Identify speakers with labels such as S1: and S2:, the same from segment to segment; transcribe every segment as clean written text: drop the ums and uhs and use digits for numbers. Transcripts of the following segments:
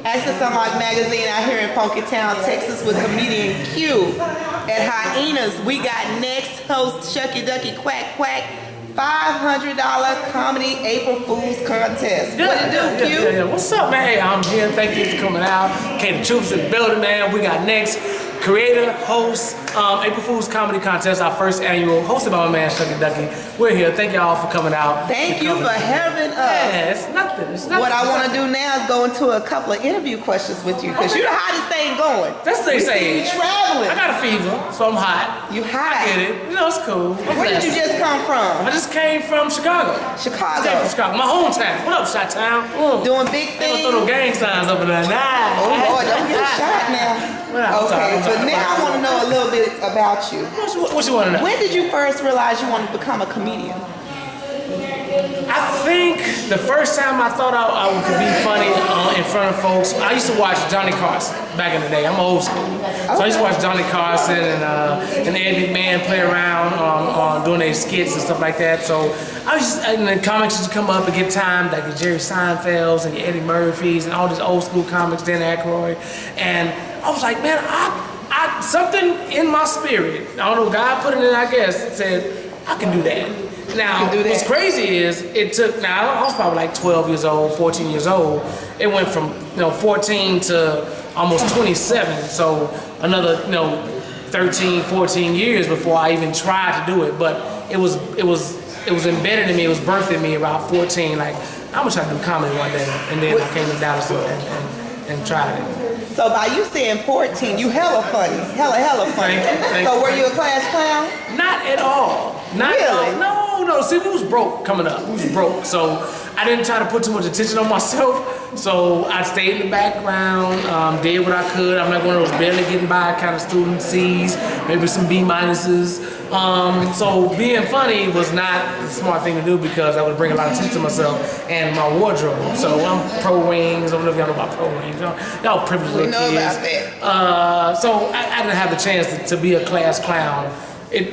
S1: Access Unlocked magazine out here in Funky Town, Texas with comedian Q. At Hyenas, we got next host Shucky Ducky Quack Quack $500 comedy April Fool's contest.
S2: Yeah,
S1: What it do, Q?
S2: Yeah. What's up, man? Hey, I'm here. Thank you for coming out. Okay, the truth's in the building, man. We got next creator, host, April Fool's Comedy Contest, our first annual, hosted by my man Shucky Ducky. We're here. Thank y'all for coming out.
S1: Thank you for having us.
S2: Yeah, it's nothing.
S1: What I want to do now is go into a couple of interview questions with you, because you're the hottest thing going.
S2: That's what they say.
S1: You traveling.
S2: I got a fever, so I'm hot.
S1: You hot.
S2: I get it. You know, it's cool.
S1: Where did you just come from?
S2: I just came from Chicago.
S1: Chicago.
S2: My hometown. What up, Chi-Town?
S1: Doing big
S2: They
S1: things.
S2: gonna throw no gang signs up in there. Nah.
S1: Oh Lord, don't get shot now. Okay, but now I want to know a little bit about you.
S2: What you want to know?
S1: When did you first realize you wanted to become a comedian?
S2: I think the first time I thought I could be funny in front of folks, I used to watch Johnny Carson back in the day. I'm old school. So I used to watch Johnny Carson and Eddie McMahon play around on doing their skits and stuff like that. So I was just, and the comics used to come up and get timed, like the Jerry Seinfelds and the Eddie Murphys and all these old school comics, Dan Aykroyd. And I was like, man, I something in my spirit, I don't know, God put it in, I guess, said, I can do that. Now, what's crazy is it took, now I was probably like 12 years old, 14 years old. It went from 14 to almost 27. So another 13, 14 years before I even tried to do it. But it was embedded in me, it was birthed in me about 14. Like, I'm gonna try to do comedy one day. And then I came to Dallas and tried it.
S1: So by you saying 14, you hella funny, hella funny.
S2: Thank
S1: So
S2: you.
S1: were you a class clown?
S2: Not at all. Not
S1: Really?
S2: at all. No. See, we was broke coming up. We was broke. So I didn't try to put too much attention on myself. So I stayed in the background, did what I could. I'm like one of those barely getting by kind of student, C's, maybe some B minuses. So being funny was not the smart thing to do because I would bring a lot of attention to myself and my wardrobe. So I'm pro wings. I don't know if y'all know about pro wings. Y'all privileged little kids.
S1: We know about that.
S2: So I didn't have the chance to be a class clown.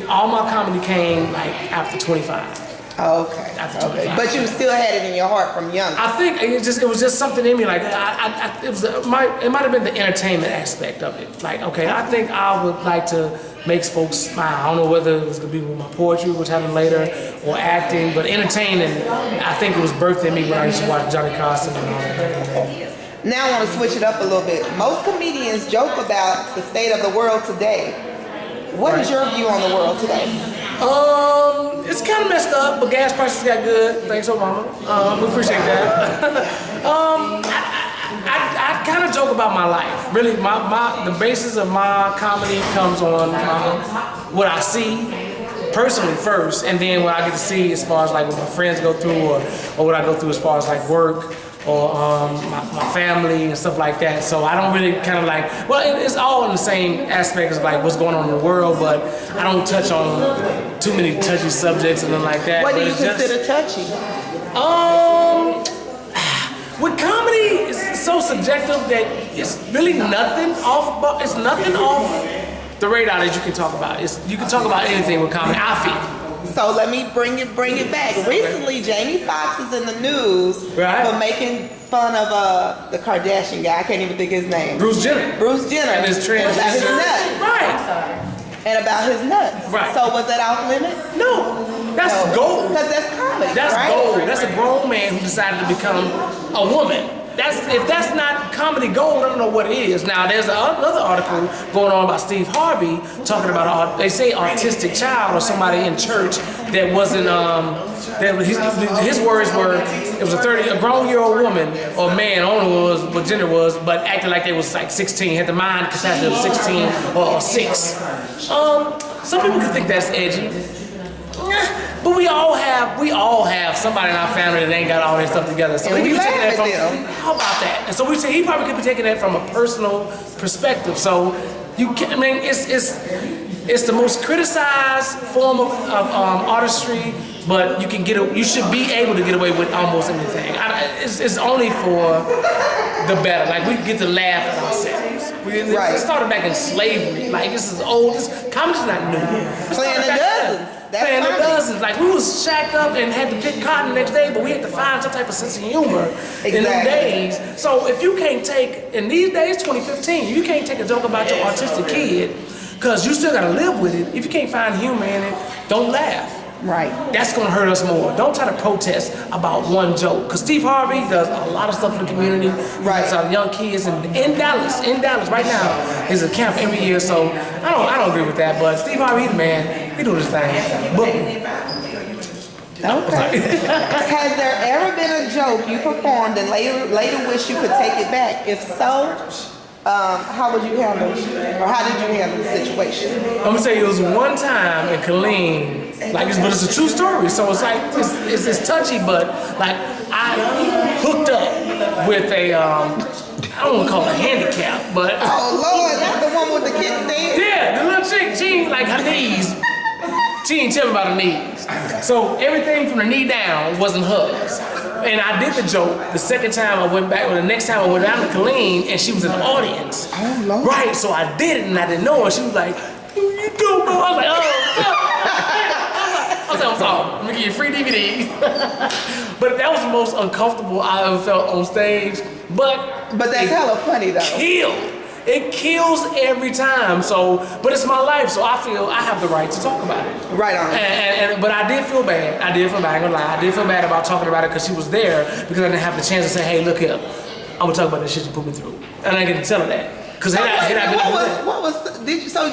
S2: All my comedy came like after 25.
S1: Okay. But you still had it in your heart from young.
S2: I think it was just something in me. Like it might have been the entertainment aspect of it. Like, okay, I think I would like to make folks smile. I don't know whether it was gonna be with my poetry, which happened later, or acting, but entertaining. I think it was birthed in me when I used to watch Johnny Carson and all that.
S1: Now I want to switch it up a little bit. Most comedians joke about the state of the world today. What is your view on the world today?
S2: It's kind of messed up, but gas prices got good. Thanks, Obama. We appreciate that. I kind of joke about my life. Really, the basis of my comedy comes on what I see personally first, and then what I get to see as far as like what my friends go through, or what I go through as far as like work, or my family and stuff like that. So I don't really kind of like, well, it's all in the same aspect as like what's going on in the world, but I don't touch on too many touchy subjects and nothing like that.
S1: What do you consider touchy?
S2: With comedy, it's so subjective that it's really nothing off. It's nothing off the radar that you can talk about. You can talk about anything with comedy, I feel.
S1: So let me bring it back. Recently, Jamie Foxx is in the news for making fun of the Kardashian guy. I can't even think his name.
S2: Bruce Jenner.
S1: And
S2: his trans.
S1: about his nuts.
S2: Right.
S1: And about his nuts.
S2: Right.
S1: So was that off limit?
S2: No. That's gold.
S1: Because that's comedy.
S2: That's
S1: right?
S2: gold. That's a grown man who decided to become a woman. If that's not comedy gold, I don't know what it is. Now, there's another article going on about Steve Harvey talking about, they say, autistic child or somebody in church that wasn't, his words were, it was a grown-year-old woman or man, I don't know what gender was, but acted like they was like 16, had the mind capacity of 16 or 6. Some people could think that's edgy. But we all have somebody in our family that ain't got all their stuff together. So
S1: and
S2: we
S1: we
S2: can take that
S1: laugh
S2: from,
S1: at them.
S2: how about that? And so we say he probably could be taking that from a personal perspective. So you can, I mean, it's the most criticized form of artistry, but you should be able to get away with almost anything. It's only for the better. Like we get to laugh at ourselves.
S1: Right.
S2: It started back in slavery. Like, this is old. Comedy's not new.
S1: Playing the dozens. That's
S2: Playing the
S1: funny.
S2: dozens. Like, we was shacked up and had to pick cotton the next day, but we had to find some type of sense of humor in them days. So if you can't take, in these days, 2015, you can't take a joke about your autistic kid, because you still gotta live with it. If you can't find humor in it, don't laugh.
S1: Right.
S2: That's gonna hurt us more. Don't try to protest about one joke. Because Steve Harvey does a lot of stuff in the community.
S1: Right.
S2: So young kids in Dallas right now, is a camp every year. So I don't agree with that. But Steve Harvey, the man, he do his thing. Book me.
S1: Okay. Has there ever been a joke you performed and later wish you could take it back? If so, how would you handle it? Or how did you handle the situation?
S2: I'm gonna say it was one time in Killeen, but it's a true story. So it's like it's touchy, but like I hooked up with a I don't want to call it a handicap, but
S1: oh Lord, that's the one with the kickstand.
S2: Yeah, the little chick, she ain't like her knees. She didn't tell me about her knees. So everything from the knee down wasn't hugs. And I did the joke the second time I went back, or the next time I went down to Killeen, and she was in the audience.
S1: Oh, Lord.
S2: Right, so I did it, and I didn't know her. She was like, you don't know. I was like, I was like, I'm sorry, I'm gonna give you a free DVD. But that was the most uncomfortable I ever felt on stage. But
S1: that's hella funny though.
S2: It kills every time. So, but it's my life, so I feel I have the right to talk about it.
S1: Right on.
S2: But I did feel bad. I ain't gonna lie. I did feel bad about talking about it because she was there, because I didn't have the chance to say, hey, look here, I'm gonna talk about this shit you put me through. And I didn't get to tell her that. Because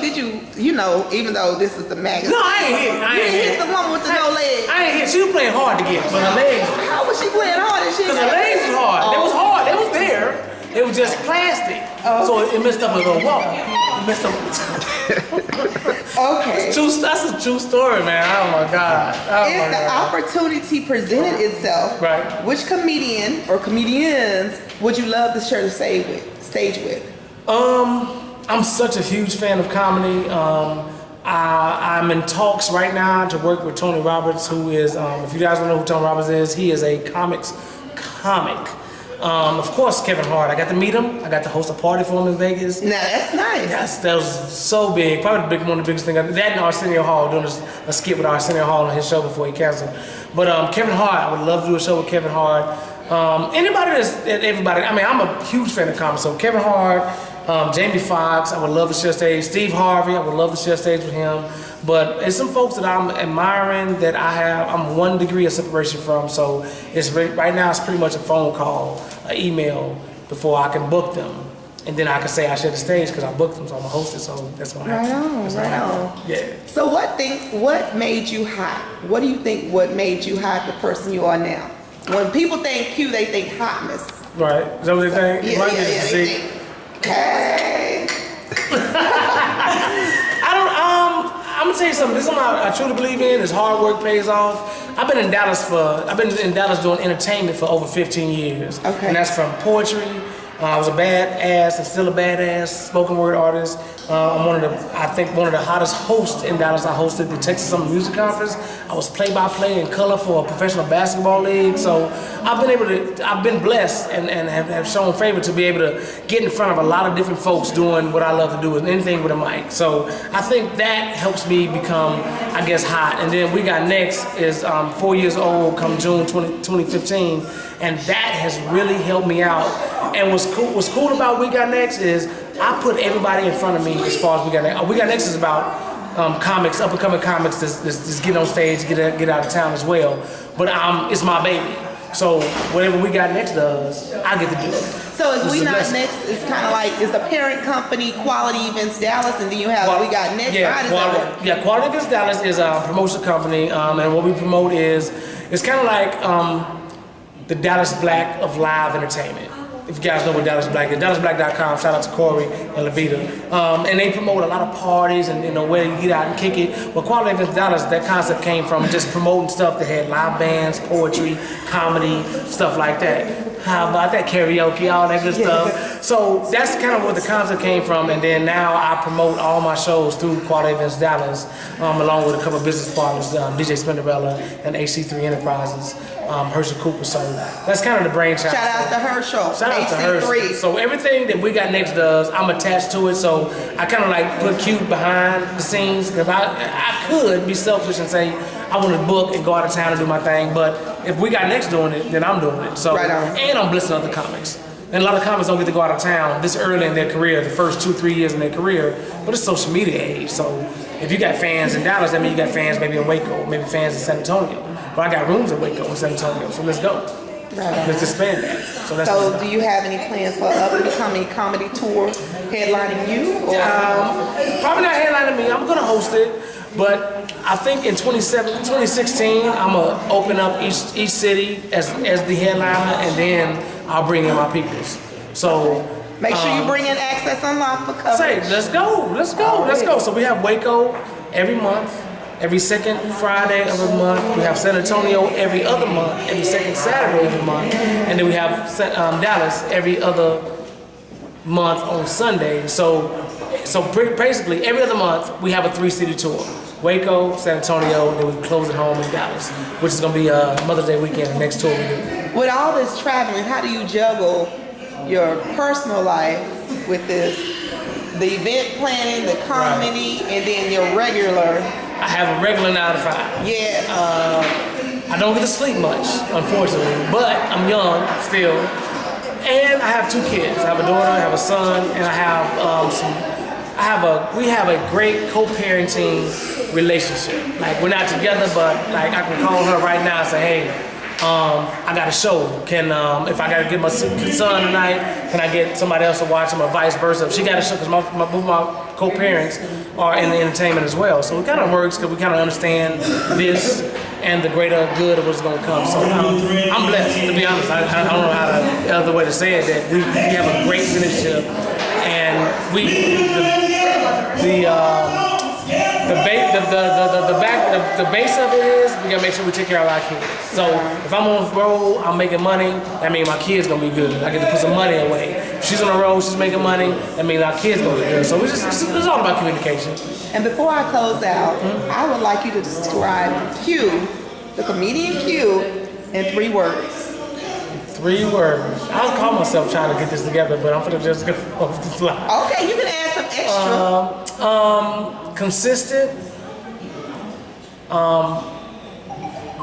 S2: did you, you know, even though this is the magazine. No, I ain't hit.
S1: You ain't hit the one with the no legs.
S2: I ain't hit. She was playing hard to get, but her legs.
S1: How was she playing hard and she?
S2: Because her legs was hard. They was hard. They was there. It was just plastic. So it messed up a little walk. It messed up.
S1: Okay.
S2: That's a true story, man. Oh my God.
S1: If the opportunity presented itself,
S2: right,
S1: which comedian or comedians would you love to share the stage with?
S2: I'm such a huge fan of comedy. I'm in talks right now to work with Tony Roberts, who is, if you guys don't know who Tony Roberts is, he is a comic. Of course, Kevin Hart. I got to meet him. I got to host a party for him in Vegas.
S1: Now that's nice.
S2: Yes, that was so big. Probably one of the biggest things. That and Arsenio Hall, doing a skit with Arsenio Hall on his show before he canceled. But Kevin Hart, I would love to do a show with Kevin Hart. Everybody. I mean, I'm a huge fan of comedy. So Kevin Hart, Jamie Foxx, I would love to share stage. Steve Harvey, I would love to share stage with him. But it's some folks that I'm admiring that I'm 1 degree of separation from. So right now it's pretty much a phone call, an email before I can book them. And then I can say I share the stage because I booked them, so I'm a hostess, so that's gonna happen.
S1: Right on.
S2: Yeah.
S1: So what made you hot? What do you think what made you hot, the person you are now? When people think Q, they think hotness.
S2: Right. Is that what they think?
S1: Yeah. Hey.
S2: I'm gonna tell you something. This is something I truly believe in. Is hard work pays off. I've been in Dallas doing entertainment for over 15 years.
S1: Okay.
S2: And that's from poetry. I was a badass and still a badass spoken word artist. I'm one of the hottest hosts in Dallas. I hosted the Texas Summer Music Conference. I was play-by-play in color for a professional basketball league. So I've been blessed and have shown favor to be able to get in front of a lot of different folks doing what I love to do, with anything with a mic. So I think that helps me become, I guess, hot. And then We Got Next is 4 years old come June 2015. And that has really helped me out. And what's cool about We Got Next is I put everybody in front of me as far as We Got Next. We Got Next is about comics, up-and-coming comics that's get on stage, get out of town as well. But it's my baby. So whatever We Got Next does, I get to do it.
S1: So is We Got Next is kind of like, is the parent company Quality Events Dallas, and then you have We Got Next?
S2: Yeah, Quality Events Dallas is a promotion company, and what we promote is, it's kind of like the Dallas Black of live entertainment. If you guys know what Dallas Black is, DallasBlack.com, shout out to Corey and Levita. And they promote a lot of parties and where you get out and kick it. Well, Quality Events Dallas, that concept came from just promoting stuff that had live bands, poetry, comedy, stuff like that. How about that, karaoke, all that good stuff. So that's kind of where the concept came from. And then now I promote all my shows through Quality Events Dallas, along with a couple of business partners, DJ Spinderella and AC3 Enterprises. Herschel Cooper. So that's kind of the brainchild.
S1: Shout out to Herschel.
S2: Shout out to Herschel. So everything that We Got Next does, I'm attached to it. So I kind of like put Q behind the scenes because I could be selfish and say I want to book and go out of town and do my thing. But if We Got Next doing it, then I'm doing it. So and I'm blessing other comics. And a lot of comics don't get to go out of town this early in their career, the first 2-3 years in their career. But it's social media age. So if you got fans in Dallas, that means you got fans maybe in Waco, maybe fans in San Antonio. But I got rooms in Waco and San Antonio, so let's go. Let's expand that.
S1: So do you have any plans for an up-and-coming comedy tour headlining you? Or?
S2: Probably not headlining me. I'm gonna host it, but I think in 2016, I'm gonna open up each city as the headliner, and then I'll bring in my peoples. So
S1: make sure you bring in Access Unlocked for coverage.
S2: Say, let's go. So we have Waco every month. Every second Friday of the month. We have San Antonio every other month, every second Saturday of the month. And then we have Dallas every other month on Sunday. So basically every other month we have a 3-city tour. Waco, San Antonio, and then we close at home in Dallas, which is gonna be Mother's Day weekend, the next tour we do.
S1: With all this traveling, how do you juggle your personal life with the event planning, the comedy, and then your regular?
S2: I have a regular 9 to 5.
S1: Yes.
S2: I don't get to sleep much, unfortunately, but I'm young still. And I have 2 kids. I have a daughter, I have a son, and we have a great co-parenting relationship. Like, we're not together, but like I can call her right now and say, hey, I got a show. If I gotta get my son tonight, can I get somebody else to watch him, or vice versa? If she got a show, because both my co-parents are in the entertainment as well. So it kind of works because we kind of understand this and the greater good of what's gonna come. So I'm blessed, to be honest. I don't know how the other way to say it, that we have a great relationship, and the base of it is we gotta make sure we take care of our kids. So if I'm on the road, I'm making money, that means my kids gonna be good. I get to put some money away. If she's on the road, she's making money, that means our kids gonna be good. So it's all about communication.
S1: And before I close out, I would like you to describe Q, the comedian Q, in 3 words.
S2: 3 words. I'll call myself trying to get this together, but I'm gonna just go off the fly.
S1: Okay, you can add some extra.
S2: Consistent,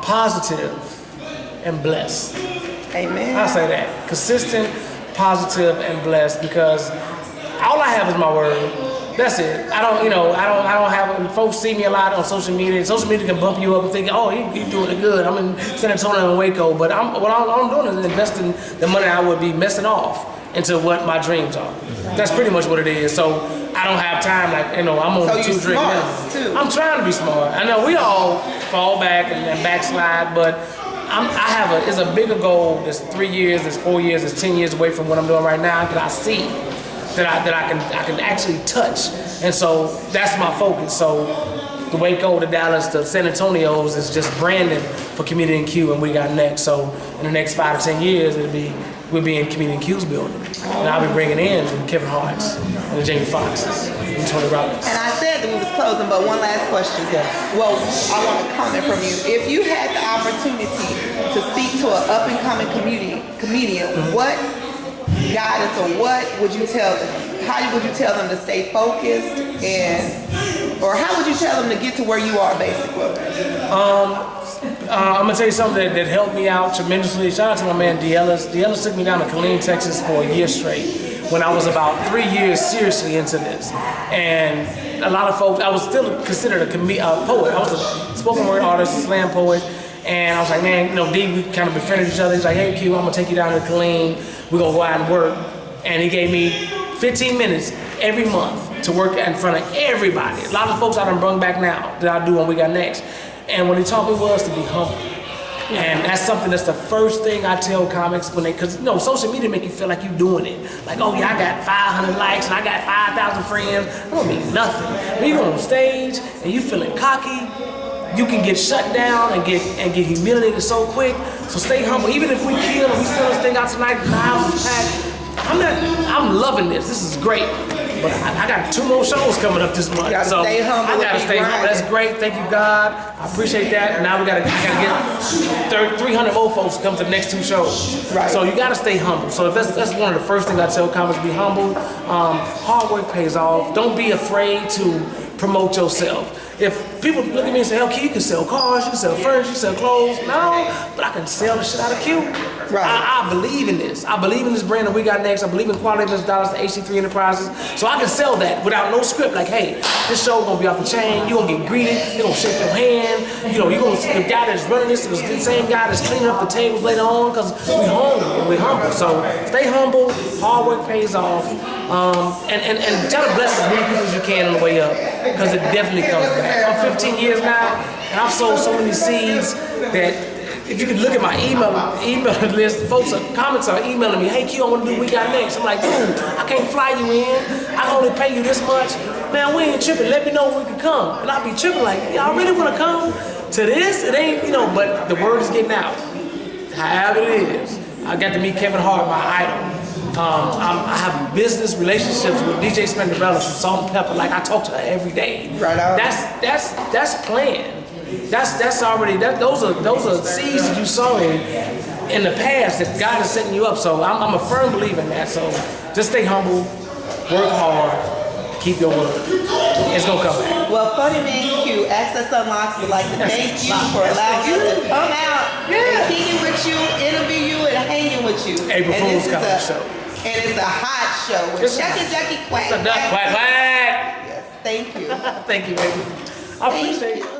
S2: positive, and blessed.
S1: Amen.
S2: I'll say that. Consistent, positive, and blessed, because all I have is my word. That's it. I don't have, when folks see me a lot on social media. Social media can bump you up and think, oh, he's doing it good. I'm in San Antonio and Waco, but all I'm doing is investing the money I would be messing off into what my dreams are. That's pretty much what it is. So I don't have time, I'm on 2 drinks now.
S1: Too.
S2: I'm trying to be smart. I know we all fall back and backslide, but it's a bigger goal that's 3 years, that's 4 years, that's 10 years away from what I'm doing right now that I see, that I can actually touch. And so that's my focus. So the Waco, the Dallas, the San Antonios is just branding for Comedian Q, and We Got Next. So in the next 5 to 10 years, we'll be in Comedian Q's building. And I'll be bringing in Kevin Hart's and the Jamie Foxx's and Tony Robbins.
S1: And I said that we was closing, but one last question.
S2: Yeah.
S1: Well, I want a comment from you. If you had the opportunity to speak to an up-and-coming comedian, what guidance or what would you tell them? How would you tell them to stay focused, or how would you tell them to get to where you are, basically?
S2: I'm gonna tell you something that helped me out tremendously. Shout out to my man D. Ellis. D. Ellis took me down to Killeen, Texas for a year straight when I was about 3 years seriously into this. And a lot of folks, I was still considered a poet. I was a spoken word artist, a slam poet. And I was like, man, D, we kind of befriended each other. He's like, hey Q, I'm gonna take you down to Killeen. We're gonna go out and work. And he gave me 15 minutes every month to work in front of everybody. A lot of folks I done brung back now that I do when We Got Next. And what he taught me was to be humble. And that's something that's the first thing I tell comics because social media make you feel like you're doing it. Like, oh yeah, I got 500 likes and I got 5,000 friends. That don't mean nothing. When you go on stage and you feeling cocky, you can get shut down and get humiliated so quick. So stay humble. Even if we kill and we sell this thing out tonight, the house is packed. I'm loving this. This is great. But I got 2 more shows coming up this month.
S1: gotta
S2: So
S1: stay humble
S2: I gotta
S1: and
S2: stay
S1: keep
S2: humble. That's
S1: grinding.
S2: great. Thank you, God. I appreciate that. Now I gotta get 300 more folks to come to the next 2 shows.
S1: Right.
S2: So you gotta stay humble. So that's one of the first things I tell comics: be humble. Hard work pays off. Don't be afraid to promote yourself. If people look at me and say, "Hell, Q, you can sell cars, you can sell furniture, you can sell clothes," no, but I can sell the shit out of Q.
S1: Right.
S2: I believe in this. I believe in this brand that we got next. I believe in Quality Business Dollars to HC3 Enterprises. So I can sell that without no script. Like, hey, this show gonna be off the chain. You gonna get greeted. They gonna shake your hand. You know, you gonna see the guy that's running this is the same guy that's cleaning up the tables later on because we hungry and we humble. So stay humble. Hard work pays off. And try to bless as many people as you can on the way up because it definitely comes back. I'm 15 years now and I've sold so many seeds that if you could look at my email list, folks are comments are emailing me, "Hey Q, I want to do We Got Next." I'm like, dude, I can't fly you in. I can only pay you this much. Man, we ain't tripping. Let me know when we can come. And I'll be tripping like, y'all really want to come to this? It ain't, you know, but the word is getting out. However it is. I got to meet Kevin Hart, my idol. I have business relationships with DJ Spenderella from Salt and Pepper. Like I talk to her every day.
S1: Right on.
S2: That's planned. That's already those are seeds that you sown in the past that God is setting you up. So I'm a firm believer in that. So just stay humble, work hard, keep your word. It's gonna come back.
S1: Well, Funny Man Q, Access Unlocks would like to thank you for allowing us to come out and kicking with you, interview you, and hanging with you.
S2: April
S1: And
S2: Fool's
S1: this is
S2: Comedy Show.
S1: And it's a hot show with
S2: It's
S1: Shucky Ducky Quack.
S2: Quack, quack, quack.
S1: Yes, thank you.
S2: Thank you, baby. I appreciate it.